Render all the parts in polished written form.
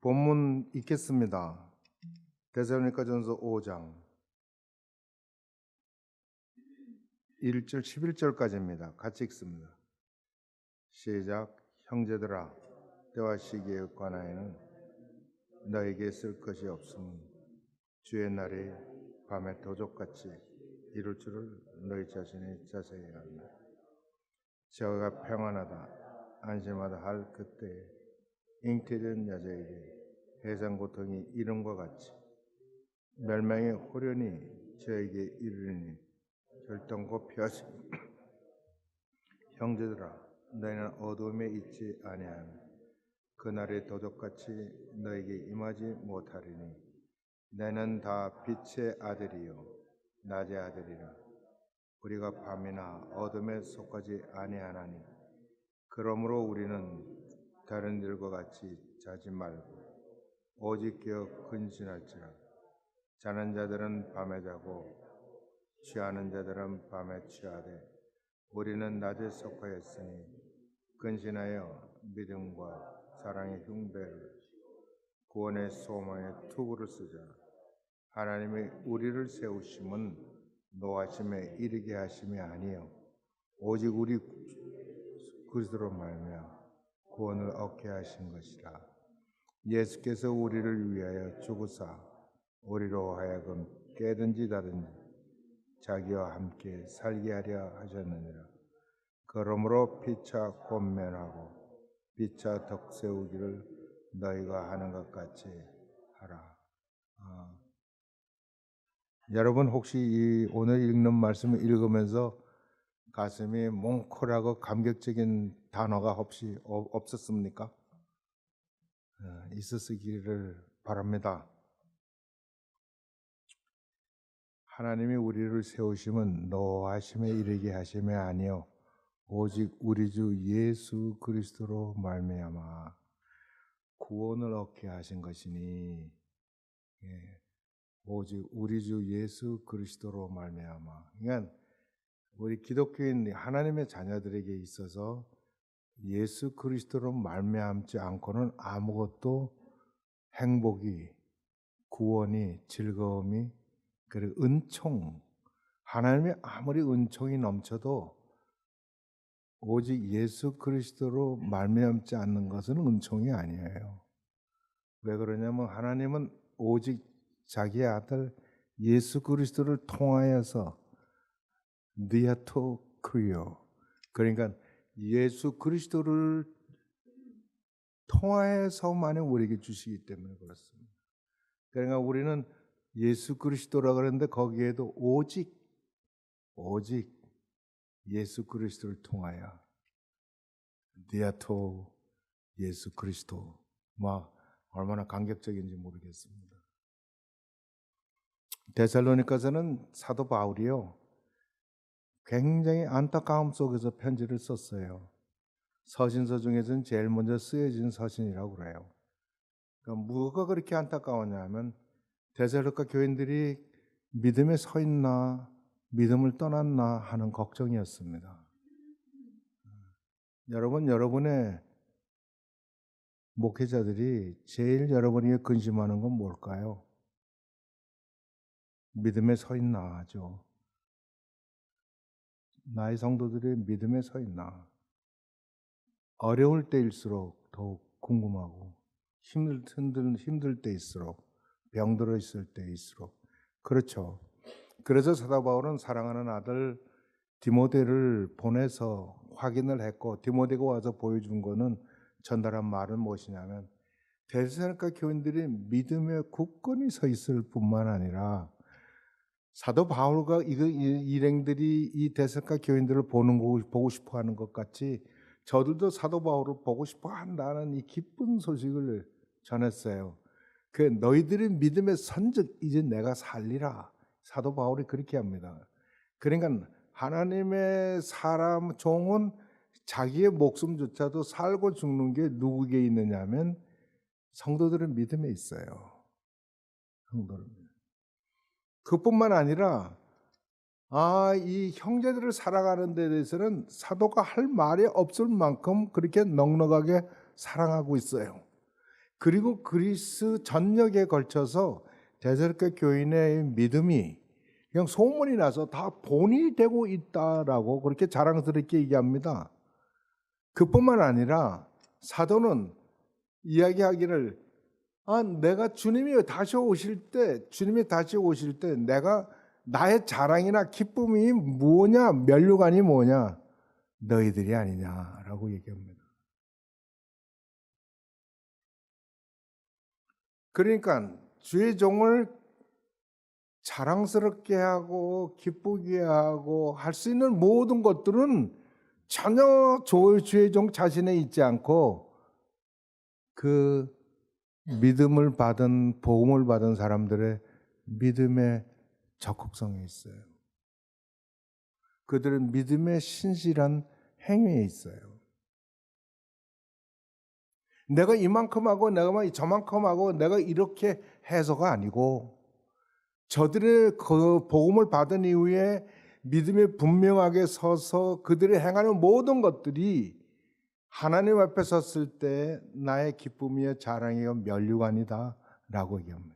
본문 읽겠습니다. 데살로니가전서 5장 1절 11절까지입니다. 같이 읽습니다. 시작. 형제들아, 때와 시기에 관하여는 너에게 쓸 것이 없음. 주의 날이 밤에 도적같이 이룰 줄을 너희 자신이 자세히 안다. 저가 평안하다 안심하다 할 그때에 잉태된 여자에게 해상 고통이 이름과 같이 멸망의 호련이 저에게 이르리니 결단코 피하지. 형제들아, 너희는 어두움에 있지 아니하며 그날의 도적같이 너에게 임하지 못하리니 너희는 다 빛의 아들이요 낮의 아들이라. 우리가 밤이나 어둠에 속하지 아니하나니 그러므로 우리는 다른 일과 같이 자지 말고 오직 깨어 근신할지라. 자는 자들은 밤에 자고 취하는 자들은 밤에 취하되 우리는 낮에 속하였으니 근신하여 믿음과 사랑의 흉배를 구원의 소망의 투구를 쓰자. 하나님이 우리를 세우심은 노하심에 이르게 하심이 아니요 오직 우리 그리스도로 말미암아 구원을 얻게 하신 것이라. 예수께서 우리를 위하여 죽으사 우리로 하여금 깨든지 다든지 자기와 함께 살게 하려 하셨느니라. 그러므로 피차 권면하고 피차 덕세우기를 너희가 하는 것 같이 하라. 여러분 혹시 오늘 읽는 말씀을 읽으면서 가슴이 뭉클하고 감격적인 단어가 혹시 없었습니까? 있었기를 바랍니다. 하나님이 우리를 세우심은 노하심에 이르게 하심이 아니요 오직 우리 주 예수 그리스도로 말미암아 구원을 얻게 하신 것이니 오직 우리 주 예수 그리스도로 말미암아. 그러니까 우리 기독교인 하나님의 자녀들에게 있어서 예수 그리스도로 말미암지 않고는 아무것도 행복이, 구원이, 즐거움이, 그리고 은총, 하나님의 아무리 은총이 넘쳐도 오직 예수 그리스도로 말미암지 않는 것은 은총이 아니에요. 왜 그러냐면 하나님은 오직 자기의 아들 예수 그리스도를 통하여서 디아토 크리오, 그러니까 예수 그리스도를 통하여서만이 우리에게 주시기 때문에 그렇습니다. 그러니까 우리는 예수 그리스도라 그러는데 거기에도 오직 예수 그리스도를 통하여 디아토 예수 그리스도, 얼마나 감격적인지 모르겠습니다. 데살로니가서는 사도 바울이요 굉장히 안타까움 속에서 편지를 썼어요. 서신서 중에서는 제일 먼저 쓰여진 서신이라고 그래요. 그러니까 뭐가 그렇게 안타까웠냐면 데살로니가 교인들이 믿음에 서 있나 믿음을 떠났나 하는 걱정이었습니다. 여러분의 목회자들이 제일 여러분에게 근심하는 건 뭘까요? 믿음에 서 있나 하죠. 나의 성도들이 믿음에 서 있나. 어려울 때일수록 더욱 궁금하고 힘들 때일수록 병들어 있을 때일수록 그렇죠. 그래서 사도 바울은 사랑하는 아들 디모데를 보내서 확인을 했고 디모데가 와서 보여준 거는 전달한 말은 무엇이냐면 데살로니가 교인들이 믿음에 굳건히 서 있을 뿐만 아니라 사도 바울과 일행들이 이 데살로니가 교인들을 보고 싶어 하는 것 같이 저들도 사도 바울을 보고 싶어 한다는 이 기쁜 소식을 전했어요. 그 너희들이 믿음에 선즉 이제 내가 살리라. 사도 바울이 그렇게 합니다. 그러니까 하나님의 사람 종은 자기의 목숨조차도 살고 죽는 게 누구에게 있느냐면 성도들은 믿음에 있어요. 성도는. 그뿐만 아니라 이 형제들을 살아가는 데 대해서는 사도가 할 말이 없을 만큼 그렇게 넉넉하게 사랑하고 있어요. 그리고 그리스 전역에 걸쳐서 대사로니가 교인의 믿음이 그냥 소문이 나서 다 본이 되고 있다라고 그렇게 자랑스럽게 얘기합니다. 그뿐만 아니라 사도는 이야기하기를 내가 주님이 다시 오실 때 내가 나의 자랑이나 기쁨이 뭐냐, 면류관이 뭐냐, 너희들이 아니냐라고 얘기합니다. 그러니까 주의 종을 자랑스럽게 하고 기쁘게 하고 할 수 있는 모든 것들은 전혀 주의 종 자신에 있지 않고 그 믿음을 받은 복음을 받은 사람들의 믿음의 적극성에 있어요. 그들은 믿음의 신실한 행위에 있어요. 내가 이만큼 하고 내가 저만큼 하고 내가 이렇게 해서가 아니고 저들의 그 복음을 받은 이후에 믿음에 분명하게 서서 그들이 행하는 모든 것들이 하나님 앞에 섰을 때 나의 기쁨이요 자랑이요 면류관이다 라고 얘기합니다.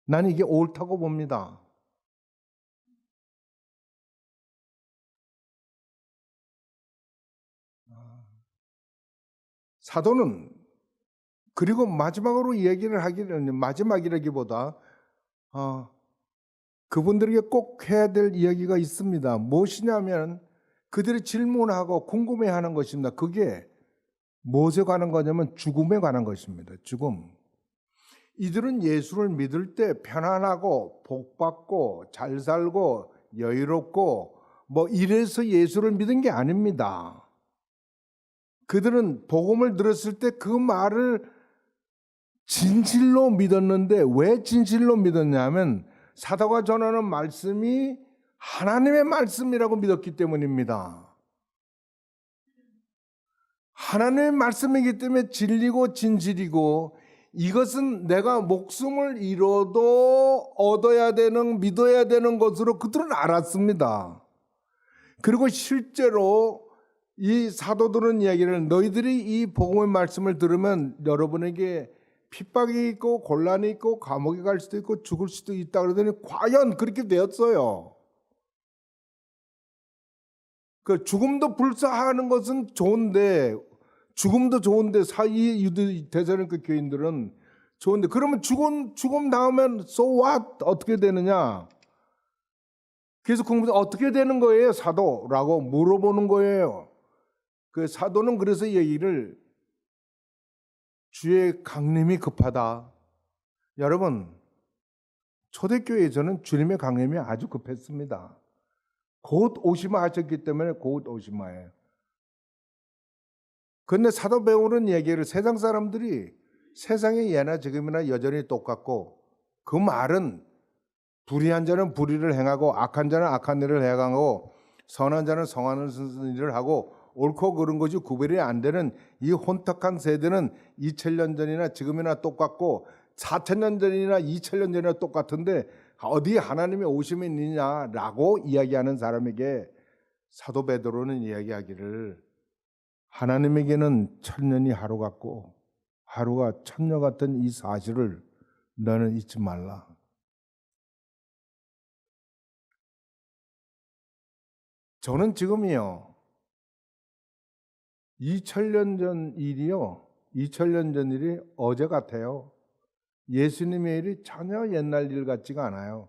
나는 이게 옳다고 봅니다. 사도는 그리고 마지막으로 얘기를 하기는 마지막이라기보다 그분들에게 꼭 해야 될 이야기가 있습니다. 무엇이냐면 그들이 질문하고 궁금해하는 것입니다. 그게 무엇에 관한 거냐면 죽음에 관한 것입니다. 죽음. 이들은 예수를 믿을 때 편안하고 복받고 잘 살고 여유롭고 이래서 예수를 믿은 게 아닙니다. 그들은 복음을 들었을 때 그 말을 진실로 믿었는데 왜 진실로 믿었냐면 사도가 전하는 말씀이 하나님의 말씀이라고 믿었기 때문입니다. 하나님의 말씀이기 때문에 진리고 진실이고 이것은 내가 목숨을 잃어도 얻어야 되는 믿어야 되는 것으로 그들은 알았습니다. 그리고 실제로 이 사도들은 이야기를 너희들이 이 복음의 말씀을 들으면 여러분에게 핍박이 있고 곤란이 있고 감옥에 갈 수도 있고 죽을 수도 있다 그러더니 과연 그렇게 되었어요. 그 죽음도 불사하는 것은 좋은데 죽음도 좋은데 사이 유대 대사로니가 교인들은 좋은데 그러면 죽음 나오면 so what 어떻게 되느냐? 그래서 공부해서 어떻게 되는 거예요 사도라고 물어보는 거예요. 그 사도는 그래서 이 얘기를 주의 강림이 급하다. 여러분 초대교회에서는 주님의 강림이 아주 급했습니다. 곧 오시마 하셨기 때문에 곧 오시마예요. 그런데 사도 바울은 얘기를 세상 사람들이 세상의 예나 지금이나 여전히 똑같고 그 말은 불의한 자는 불의를 행하고 악한 자는 악한 일을 행하고 선한 자는 선한 일을 하고 옳고 그른 것이 구별이 안 되는 이 혼탁한 세대는 2000년 전이나 지금이나 똑같고 4000년 전이나 2000년 전이나 똑같은데 어디 하나님의 오심이 있느냐라고 이야기하는 사람에게 사도 베드로는 이야기하기를 하나님에게는 1000년이 하루 같고 하루가 1000년 같은 이 사실을 너는 잊지 말라. 저는 지금이요 2000년 전 일이요 2000년 전 일이 어제 같아요. 예수님의 일이 전혀 옛날 일 같지가 않아요.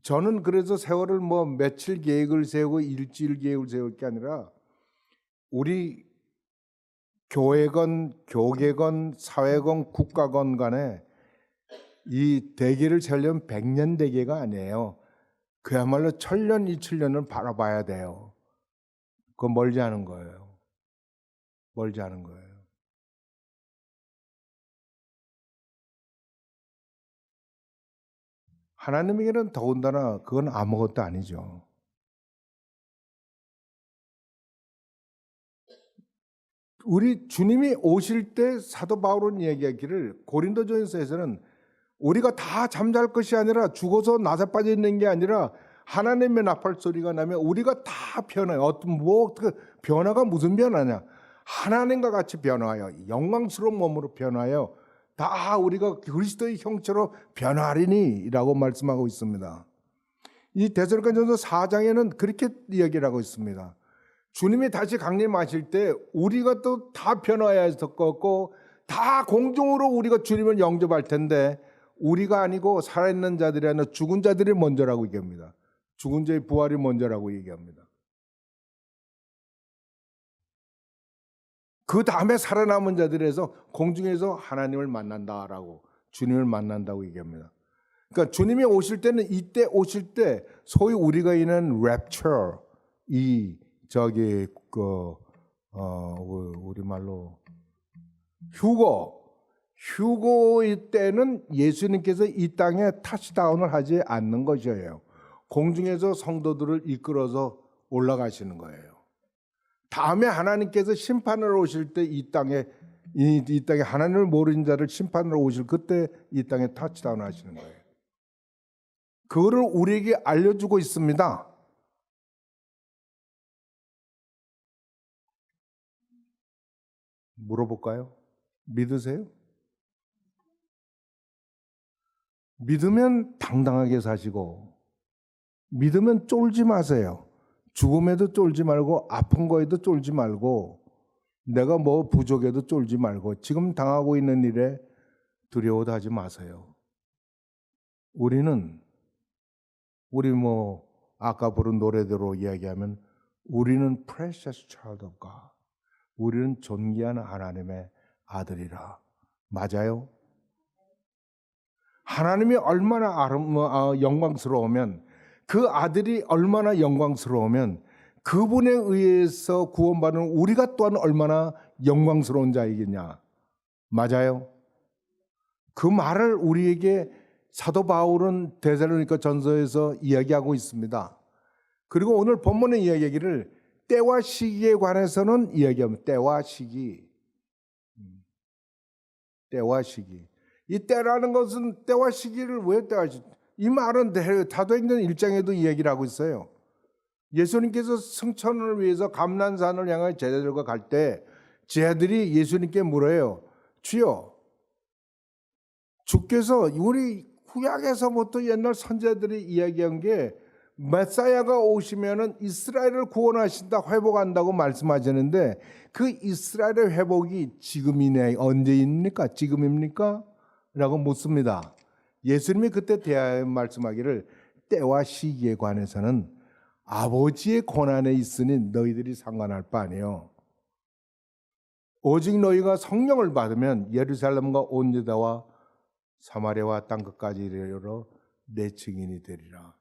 저는 그래서 세월을 며칠 계획을 세우고 일주일 계획을 세울 게 아니라 우리 교회건 교계건 사회건 국가건 간에 이 대계를 세우려면 100년 대계가 아니에요. 그야말로 1000년 2000년을 바라봐야 돼요. 그건 멀지 않은 거예요. 멀지 않은 거예요. 하나님에게는 더군다나 그건 아무것도 아니죠. 우리 주님이 오실 때 사도 바울은 얘기하기를 고린도전서에서는 우리가 다 잠잘 것이 아니라 죽어서 나사 빠져 있는 게 아니라 하나님의 나팔 소리가 나면 우리가 다 변해요. 어떤 변화가 무슨 변화냐? 하나님과 같이 변화하여 영광스러운 몸으로 변화하여 다 우리가 그리스도의 형체로 변화하리니라고 말씀하고 있습니다. 이 데살로니가전서 4장에는 그렇게 이야기를 하고 있습니다. 주님이 다시 강림하실 때 우리가 또 다 변화해야 될 것고 다 공중으로 우리가 주님을 영접할 텐데 우리가 아니고 살아있는 자들이 아니라 죽은 자들이 먼저라고 얘기합니다. 죽은 자의 부활이 먼저라고 얘기합니다. 그 다음에 살아남은 자들에서 공중에서 하나님을 만난다라고 주님을 만난다고 얘기합니다. 그러니까 주님이 오실 때는 이때 오실 때 소위 우리가 있는 랩처 이 저기 우리말로 휴거의 때는 예수님께서 이 땅에 타치다운을 하지 않는 것이에요. 공중에서 성도들을 이끌어서 올라가시는 거예요. 다음에 하나님께서 심판을 오실 때 이 땅에 하나님을 모르는 자를 심판으로 오실 그때 이 땅에 타치다운 하시는 거예요. 그거를 우리에게 알려주고 있습니다. 물어볼까요? 믿으세요? 믿으면 당당하게 사시고 믿으면 쫄지 마세요. 죽음에도 쫄지 말고 아픈 거에도 쫄지 말고 내가 뭐 부족해도 쫄지 말고 지금 당하고 있는 일에 두려워도 하지 마세요. 우리 아까 부른 노래대로 이야기하면 우리는 precious child of God. 우리는 존귀한 하나님의 아들이라. 맞아요? 하나님이 얼마나 영광스러우면 그 아들이 얼마나 영광스러우면 그분에 의해서 구원받은 우리가 또한 얼마나 영광스러운 자이겠냐. 맞아요? 그 말을 우리에게 사도 바울은 데살로니가 전서에서 이야기하고 있습니다. 그리고 오늘 본문의 이야기를 때와 시기에 관해서는 이야기합니다. 때와 시기. 때와 시기. 이 때라는 것은 때와 시기를 왜 때와 시기? 이 말은 사도행전 1장에도 이야기를 하고 있어요. 예수님께서 승천을 위해서 감난산을 향해 제자들과 갈 때 제자들이 예수님께 물어요. 주여, 주께서 우리 구약에서부터 옛날 선지자들이 이야기한 게 메사야가 오시면은 이스라엘을 구원하신다, 회복한다고 말씀하시는데 그 이스라엘의 회복이 지금이네, 언제입니까? 지금입니까? 라고 묻습니다. 예수님이 그때 대하여 말씀하기를 때와 시기에 관해서는 아버지의 권한에 있으니 너희들이 상관할 바 아니요. 오직 너희가 성령을 받으면 예루살렘과 온 유다와 사마리아와 땅끝까지 이르러 내 증인이 되리라.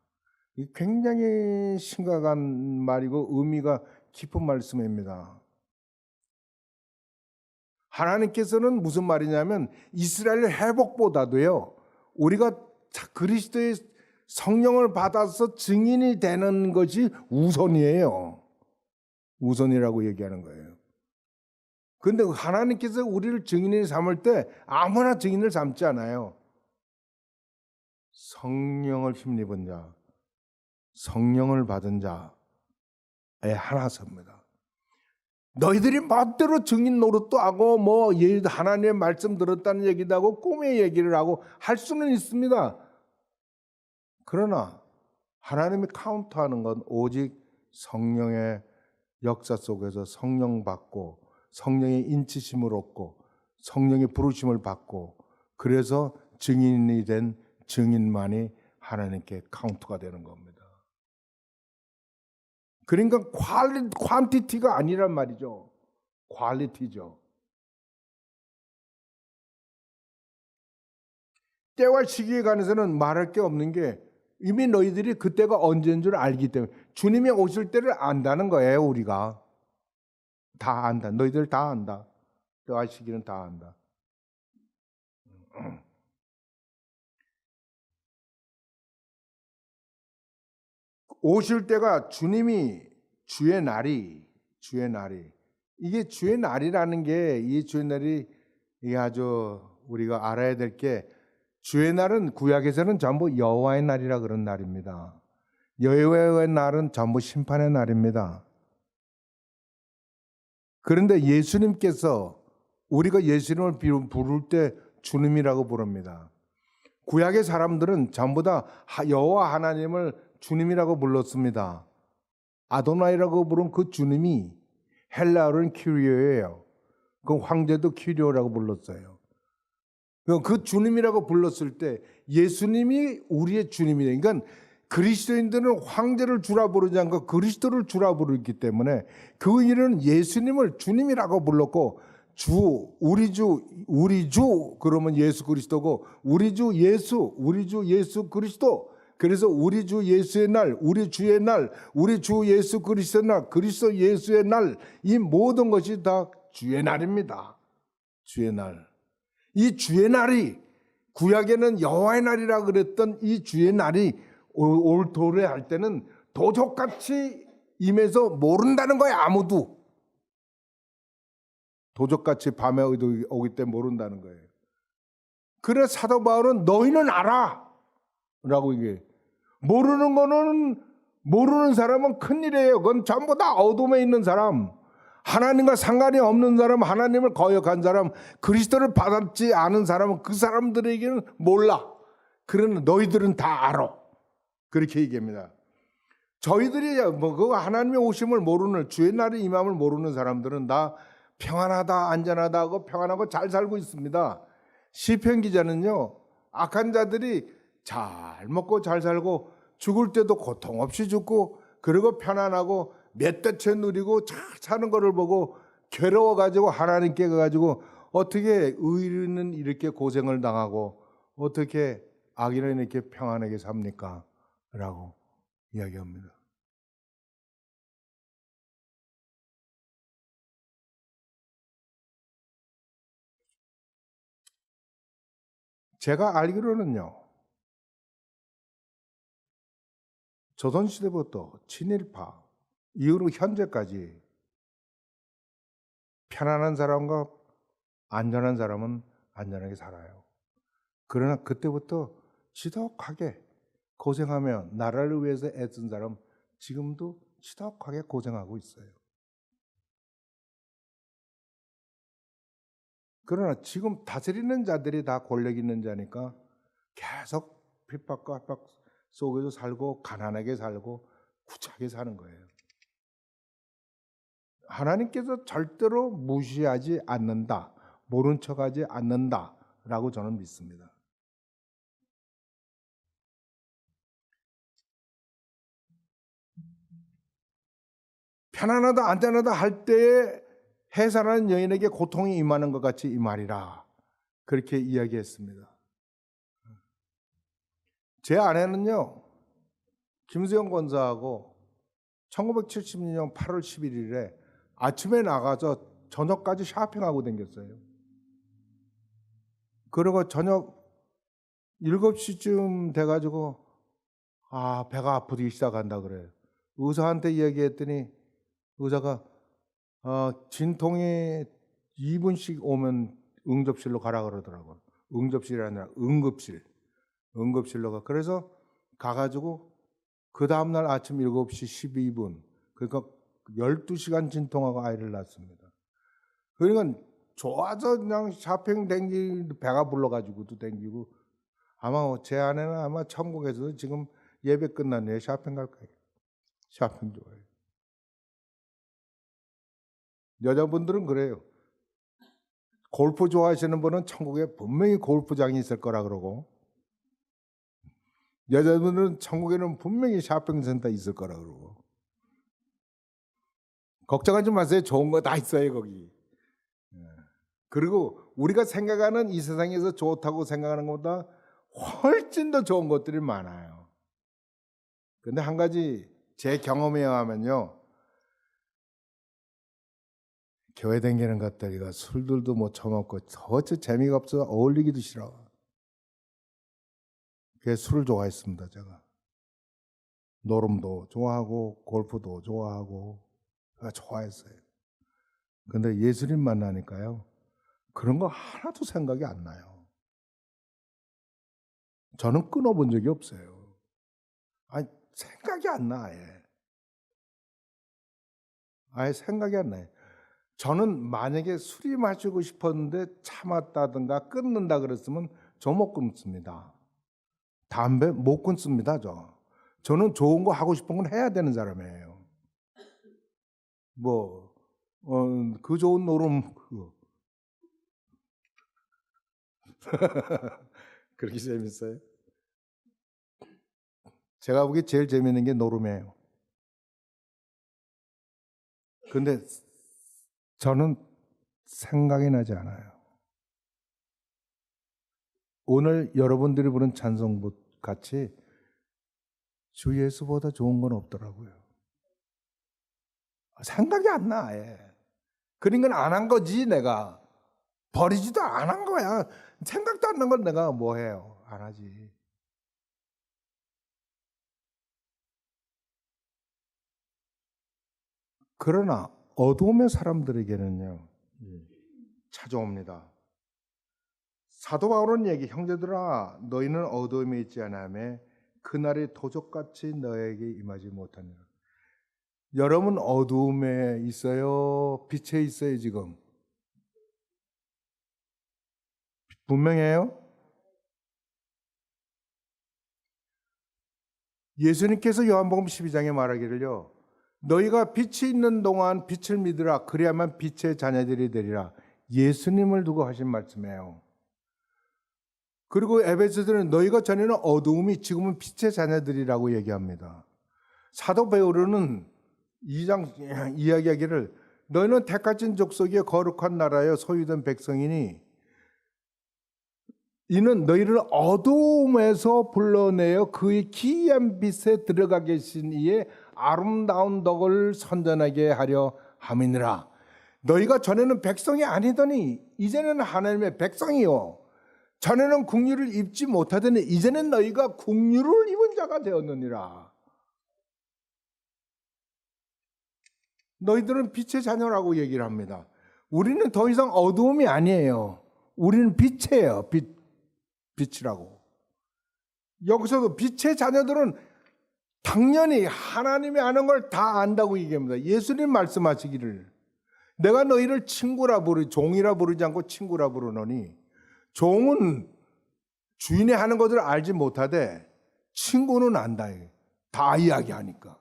이 굉장히 심각한 말이고 의미가 깊은 말씀입니다. 하나님께서는 무슨 말이냐면 이스라엘 회복보다도요, 우리가 그리스도의 성령을 받아서 증인이 되는 것이 우선이에요. 우선이라고 얘기하는 거예요. 그런데 하나님께서 우리를 증인이 삼을 때 아무나 증인을 삼지 않아요. 성령을 힘입은 자, 성령을 받은 자에 하나 섭니다. 너희들이 멋대로 증인 노릇도 하고 하나님의 말씀 들었다는 얘기도 하고 꿈의 얘기를 하고 할 수는 있습니다. 그러나 하나님이 카운트하는 건 오직 성령의 역사 속에서 성령 받고 성령의 인치심을 얻고 성령의 부르심을 받고 그래서 증인이 된 증인만이 하나님께 카운트가 되는 겁니다. 그러니까 퀀티티가 아니란 말이죠. 퀄리티죠. 때와 시기에 관해서는 말할 게 없는 게 이미 너희들이 그때가 언제인 줄 알기 때문에 주님이 오실 때를 안다는 거예요. 우리가 다 안다. 너희들 다 안다. 때와 시기는 다 안다. 오실 때가 주님이 주의 날이 이게 주의 날이라는 게 이 주의 날이 이게 아주 우리가 알아야 될 게 주의 날은 구약에서는 전부 여호와의 날이라 그런 날입니다. 여호와의 날은 전부 심판의 날입니다. 그런데 예수님께서 우리가 예수님을 부를 때 주님이라고 부릅니다. 구약의 사람들은 전부 다 여호와 하나님을 주님이라고 불렀습니다. 아도나이라고 부른 그 주님이 헬라어로는 큐리오예요. 그 황제도 큐리오라고 불렀어요. 그 주님이라고 불렀을 때 예수님이 우리의 주님이에요. 그러니까 그리스도인들은 황제를 주라 부르지 않고 그리스도를 주라 부르기 때문에 그 일은 예수님을 주님이라고 불렀고 우리 주 그러면 예수 그리스도고 우리 주 예수 그리스도. 그래서 우리 주 예수의 날, 우리 주의 날, 우리 주 예수 그리스도의 날, 그리스도 예수의 날, 이 모든 것이 다 주의 날입니다. 주의 날. 이 주의 날이 구약에는 여호와의 날이라 그랬던 이 주의 날이 올 도래할 때는 도적같이 임해서 모른다는 거야. 아무도 도적같이 밤에 오기 때문에 모른다는 거예요. 그래 사도 바울은 너희는 알아 라고 얘기해. 모르는 거는 모르는 사람은 큰일이에요. 그건 전부 다 어둠에 있는 사람, 하나님과 상관이 없는 사람, 하나님을 거역한 사람, 그리스도를 받았지 않은 사람은 그 사람들에게는 몰라. 그러나 너희들은 다 알아. 그렇게 얘기합니다. 저희들이 그 하나님의 오심을 모르는, 주의 날의 임함을 모르는 사람들은 다 평안하다, 안전하다 하고 평안하고 잘 살고 있습니다. 시편 기자는요, 악한 자들이 잘 먹고 잘 살고 죽을 때도 고통 없이 죽고 그리고 편안하고 몇 대째 누리고 잘 사는 거를 보고 괴로워가지고 하나님께 가가지고 어떻게 의인은 이렇게 고생을 당하고 어떻게 악인은 이렇게 평안하게 삽니까? 라고 이야기합니다. 제가 알기로는요, 조선시대부터 친일파 이후로 현재까지 편안한 사람과 안전한 사람은 안전하게 살아요. 그러나 그때부터 지독하게 고생하며 나라를 위해서 애쓴 사람 지금도 지독하게 고생하고 있어요. 그러나 지금 다스리는 자들이 다 권력 있는 자니까 계속 핍박과 압박 속에서 살고 가난하게 살고 구차하게 사는 거예요. 하나님께서 절대로 무시하지 않는다, 모른 척하지 않는다라고 저는 믿습니다. 편안하다 안전하다 할 때에 해산하는 여인에게 고통이 임하는 것 같이 이 말이라 그렇게 이야기했습니다. 제 아내는요, 김수영 권사하고 1972년 8월 11일에 아침에 나가서 저녁까지 쇼핑하고 다녔어요. 그리고 저녁 7시쯤 돼가지고 배가 아프기 시작한다 그래요. 의사한테 이야기했더니 의사가 진통이 2분씩 오면 응접실로 가라 그러더라고요. 응접실이 아니라 응급실로 가. 그래서 가가지고 그 다음날 아침 7시 12분 그러니까 12시간 진통하고 아이를 낳습니다. 그러니까 좋아서 그냥 쇼핑 댕기고 배가 불러가지고도 댕기고 아마 제 아내는 아마 천국에서 지금 예배 끝난 후에 쇼핑 갈 거예요. 쇼핑 좋아해요. 여자분들은 그래요. 골프 좋아하시는 분은 천국에 분명히 골프장이 있을 거라 그러고 여자분들은 천국에는 분명히 쇼핑센터 있을 거라 그러고 걱정하지 마세요. 좋은 거 다 있어요 거기. 그리고 우리가 생각하는 이 세상에서 좋다고 생각하는 것보다 훨씬 더 좋은 것들이 많아요. 근데 한 가지 제 경험에 의하면요, 교회 다니는 것들이가 술들도 못 처먹고 도대체 재미가 없어서 어울리기도 싫어. 그래서 술을 좋아했습니다. 제가 노름도 좋아하고 골프도 좋아하고 제가 좋아했어요. 근데 예수님 만나니까요, 그런 거 하나도 생각이 안 나요. 저는 끊어본 적이 없어요. 아니 생각이 안 나. 아예 생각이 안 나요. 저는 만약에 술이 마시고 싶었는데 참았다든가 끊는다 그랬으면 저 못 끊습니다. 담배 못 끊습니다. 저는 좋은 거 하고 싶은 건 해야 되는 사람이에요. 그 좋은 노름 그렇게 재밌어요? 제가 보기에 제일 재밌는 게 노름이에요. 근데 저는 생각이 나지 않아요. 오늘 여러분들이 부른 찬송부 같이 주 예수보다 좋은 건 없더라고요. 생각이 안 나. 아예. 그런 건 안 한 거지. 내가 버리지도 안 한 거야. 생각도 안 난 걸 내가 뭐 해요. 안 하지. 그러나 어둠의 사람들에게는요 찾아옵니다. 사도 바울은 얘기, 형제들아 너희는 어둠에 있지 않으며 그날이 도적같이 너에게 임하지 못하느라. 여러분 어둠에 있어요? 빛에 있어요? 지금 분명해요? 예수님께서 요한복음 12장에 말하기를요, 너희가 빛이 있는 동안 빛을 믿으라. 그래야만 빛의 자녀들이 되리라. 예수님을 두고 하신 말씀이에요. 그리고 에베소서는 너희가 전에는 어두움이 지금은 빛의 자녀들이라고 얘기합니다. 사도 베드로는 2장 이야기하기를 너희는 택하신 족속이여 거룩한 나라여 소유된 백성이니 이는 너희를 어두움에서 불러내어 그의 기이한 빛에 들어가 계신 이의 아름다운 덕을 선전하게 하려 함이니라. 너희가 전에는 백성이 아니더니 이제는 하나님의 백성이요 전에는 국류를 입지 못하더니 이제는 너희가 국류를 입은 자가 되었느니라. 너희들은 빛의 자녀라고 얘기를 합니다. 우리는 더 이상 어두움이 아니에요. 우리는 빛이에요. 빛이라고. 여기서도 빛의 자녀들은 당연히 하나님이 아는 걸 다 안다고 얘기합니다. 예수님 말씀하시기를 내가 너희를 친구라 종이라 부르지 않고 친구라 부르노니 종은 주인이 하는 것을 알지 못하되 친구는 안다. 다 이야기하니까.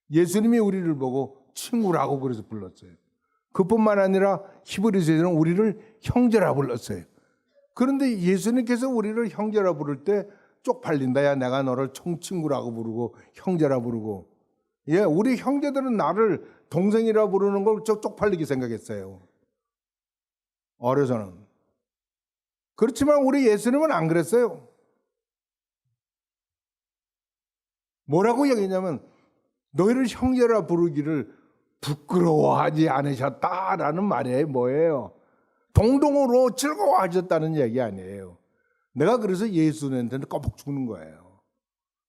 예수님이 우리를 보고 친구라고 그래서 불렀어요. 그뿐만 아니라 히브리서에서는 우리를 형제라 불렀어요. 그런데 예수님께서 우리를 형제라 부를 때 쪽팔린다. 야, 내가 너를 총친구라고 부르고 형제라 부르고. 예, 우리 형제들은 나를 동생이라 부르는 걸 쪽팔리게 생각했어요. 어려서는. 그렇지만 우리 예수님은 안 그랬어요. 뭐라고 얘기했냐면 너희를 형제라 부르기를 부끄러워하지 않으셨다라는 말이에요. 뭐예요? 동동으로 즐거워하셨다는 얘기 아니에요. 내가 그래서 예수님한테 꺼벅 죽는 거예요.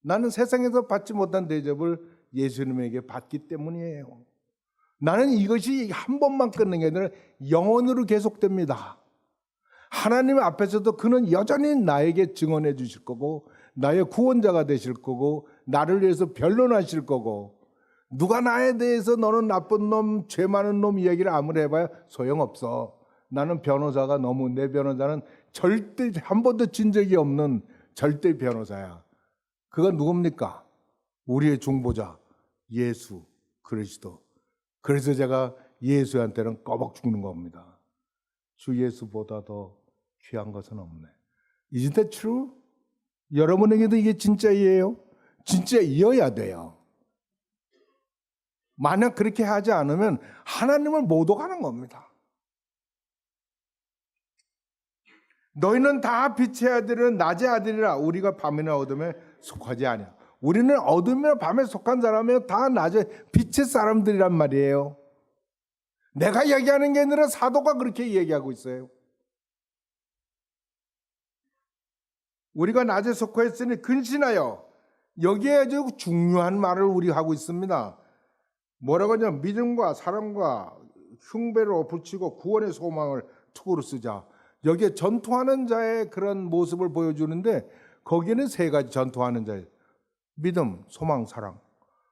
나는 세상에서 받지 못한 대접을 예수님에게 받기 때문이에요. 나는 이것이 한 번만 끊는 게 아니라 영원으로 계속됩니다. 하나님 앞에서도 그는 여전히 나에게 증언해 주실 거고 나의 구원자가 되실 거고 나를 위해서 변론하실 거고 누가 나에 대해서 너는 나쁜 놈, 죄 많은 놈 이야기를 아무리 해봐야 소용없어. 나는 변호사가 너무 내 변호사는 절대 한 번도 진 적이 없는 절대 변호사야. 그가 누굽니까? 우리의 중보자 예수 그리스도. 그래서 제가 예수한테는 꺼벅 죽는 겁니다. 주 예수보다 더 귀한 것은 없네. Isn't that true? 여러분에게도 이게 진짜이에요? 진짜이어야 돼요. 만약 그렇게 하지 않으면 하나님을 못 오가는 겁니다. 너희는 다 빛의 아들은 낮의 아들이라. 우리가 밤이나 어둠에 속하지 아니야. 우리는 어둠이나 밤에 속한 사람이면 다 낮에 빛의 사람들이란 말이에요. 내가 얘기하는 게 아니라 사도가 그렇게 얘기하고 있어요. 우리가 낮에 속하였으니 근신하여. 여기에 아주 중요한 말을 우리 하고 있습니다. 뭐라고 하냐면 믿음과 사랑과 흉배로 붙이고 구원의 소망을 투구로 쓰자. 여기에 전투하는 자의 그런 모습을 보여주는데 거기에는 세 가지 전투하는 자예요. 믿음, 소망, 사랑.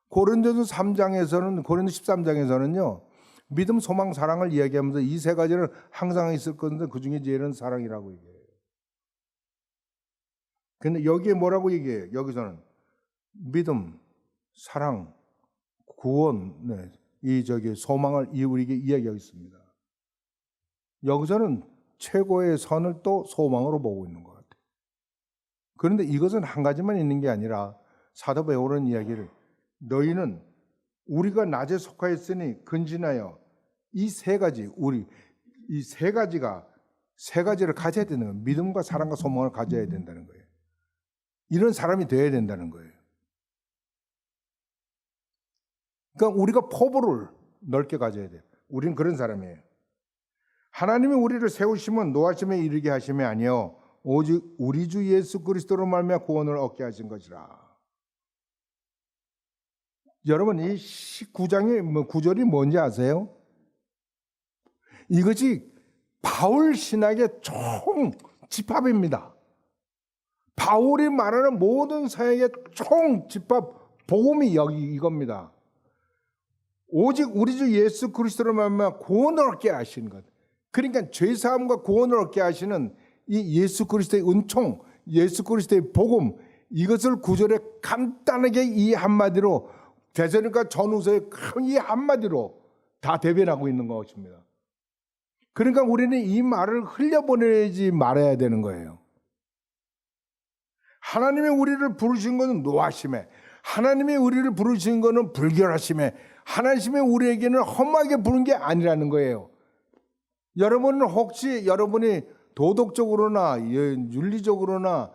고린도서 13장에서는요. 믿음, 소망, 사랑을 이야기하면서 이 세 가지는 항상 있을 건데 그 중에 제일은 사랑이라고 얘기해요. 근데 여기에 뭐라고 얘기해요? 여기서는 믿음, 사랑, 구원, 네, 소망을 우리에게 이야기하고 있습니다. 여기서는 최고의 선을 또 소망으로 보고 있는 것 같아요. 그런데 이것은 한 가지만 있는 게 아니라 사도 바울은 이야기를 너희는 우리가 낮에 속하였으니 근진하여 이 세 가지 이 세 가지를 가져야 되는 거예요. 믿음과 사랑과 소망을 가져야 된다는 거예요. 이런 사람이 되어야 된다는 거예요. 그러니까 우리가 포부를 넓게 가져야 돼요. 우리는 그런 사람이에요. 하나님이 우리를 세우시면 노하심에 이르게 하심이 아니요 오직 우리 주 예수 그리스도로 말미암아 구원을 얻게 하신 것이라. 여러분 이 19장의 구절이 뭔지 아세요? 이것이 바울 신학의 총 집합입니다. 바울이 말하는 모든 사역의 총 집합 복음이 여기 이겁니다. 오직 우리 주 예수 그리스도로 말미암아 구원을 얻게 하신 것. 그러니까 죄 사함과 구원을 얻게 하시는 이 예수 그리스도의 은총, 예수 그리스도의 복음, 이것을 구절에 간단하게 이 한마디로 대전과 전후서의 이 한마디로 다 대변하고 있는 것입니다. 그러니까 우리는 이 말을 흘려보내지 말아야 되는 거예요. 하나님이 우리를 부르신 것은 노하심에, 하나님이 우리를 부르신 것은 불결하심에, 하나님이 우리에게는 험하게 부른 게 아니라는 거예요. 여러분은 혹시 여러분이 도덕적으로나 윤리적으로나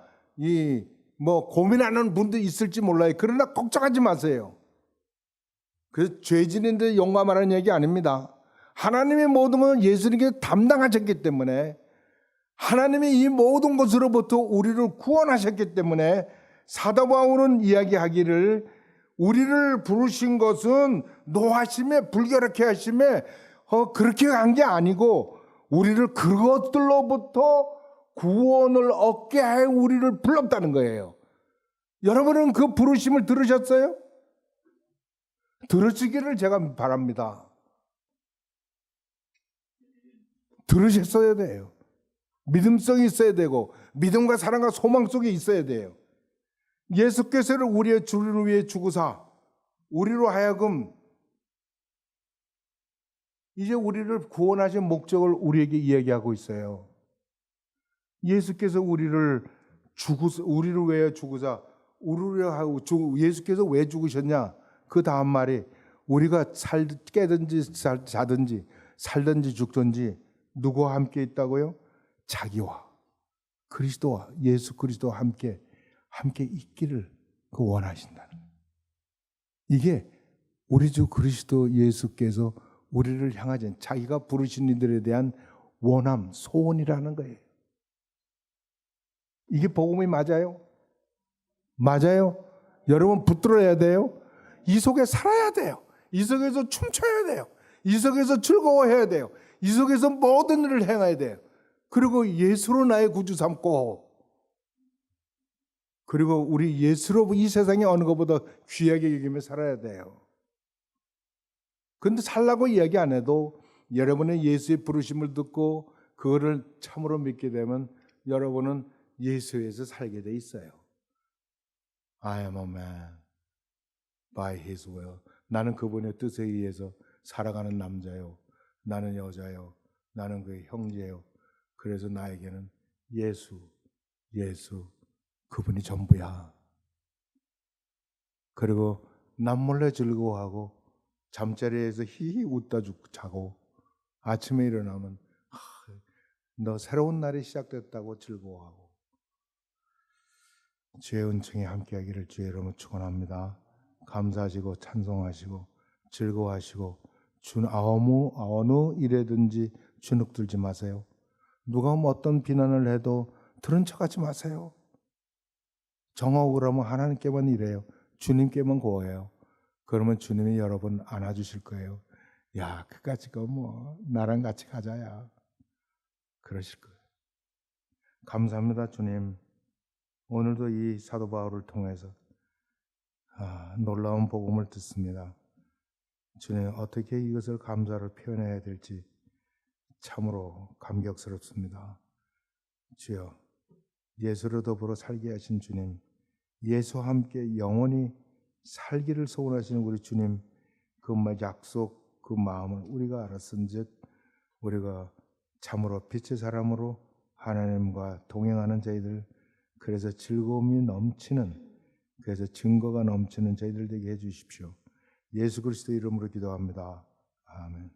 고민하는 분도 있을지 몰라요. 그러나 걱정하지 마세요. 그 죄 지는데 용감하라는 얘기 아닙니다. 하나님의 모든 건 예수님께 담당하셨기 때문에 하나님이 이 모든 것으로부터 우리를 구원하셨기 때문에 사도 바울은 이야기하기를 우리를 부르신 것은 노하심에 불결하게 하심에 그렇게 한 게 아니고 우리를 그것들로부터 구원을 얻게 해 우리를 불렀다는 거예요. 여러분은 그 부르심을 들으셨어요? 들으시기를 제가 바랍니다. 들으셨어야 돼요. 믿음성이 있어야 되고 믿음과 사랑과 소망 속에 있어야 돼요. 예수께서는 우리의 주를 위해 죽으사 우리로 하여금 이제 우리를 구원하신 목적을 우리에게 이야기하고 있어요. 예수께서 우리를 위해 죽으사 예수께서 왜 죽으셨냐? 그 다음 말이 우리가 깨든지 자든지 살든지 죽든지 누구와 함께 있다고요? 자기와 그리스도와 예수 그리스도와 함께 있기를 원하신다는 거예요. 이게 우리 주 그리스도 예수께서 우리를 향하신 자기가 부르신 이들에 대한 원함, 소원이라는 거예요. 이게 복음이 맞아요? 맞아요? 여러분 붙들어야 돼요? 이 속에 살아야 돼요. 이 속에서 춤춰야 돼요. 이 속에서 즐거워해야 돼요. 이 속에서 모든 일을 행해야 돼요. 그리고 예수로 나의 구주 삼고 그리고 우리 예수로 이 세상에 어느 것보다 귀하게 여기며 살아야 돼요. 그런데 살라고 이야기 안 해도 여러분의 예수의 부르심을 듣고 그거를 참으로 믿게 되면 여러분은 예수에서 살게 돼 있어요. I am a man by his will. 나는 그분의 뜻에 의해서 살아가는 남자요. 나는 여자요. 나는 그의 형제요. 그래서 나에게는 예수 그분이 전부야. 그리고 남몰래 즐거워하고 잠자리에서 히히 웃다 자고 아침에 일어나면 너 새로운 날이 시작됐다고 즐거워하고 주의 은총이 함께하기를 주의 이름으로 축원합니다. 감사하시고 찬송하시고 즐거워하시고 어느 일에든지 주눅들지 마세요. 누가 어떤 비난을 해도 들은 척하지 마세요. 정하고 하나님께만 이래요. 주님께만 고해요. 그러면 주님이 여러분 안아주실 거예요. 야, 그까짓 거 나랑 같이 가자야. 그러실 거예요. 감사합니다, 주님. 오늘도 이 사도 바울을 통해서 놀라운 복음을 듣습니다. 주님, 어떻게 이것을 감사를 표현해야 될지 참으로 감격스럽습니다. 주여, 예수로 더불어 살게 하신 주님, 예수와 함께 영원히 살기를 소원하시는 우리 주님, 그 약속, 그 마음을 우리가 알았은즉 우리가 참으로 빛의 사람으로 하나님과 동행하는 저희들, 그래서 즐거움이 넘치는, 그래서 증거가 넘치는 저희들 되게 해주십시오. 예수 그리스도 이름으로 기도합니다. 아멘.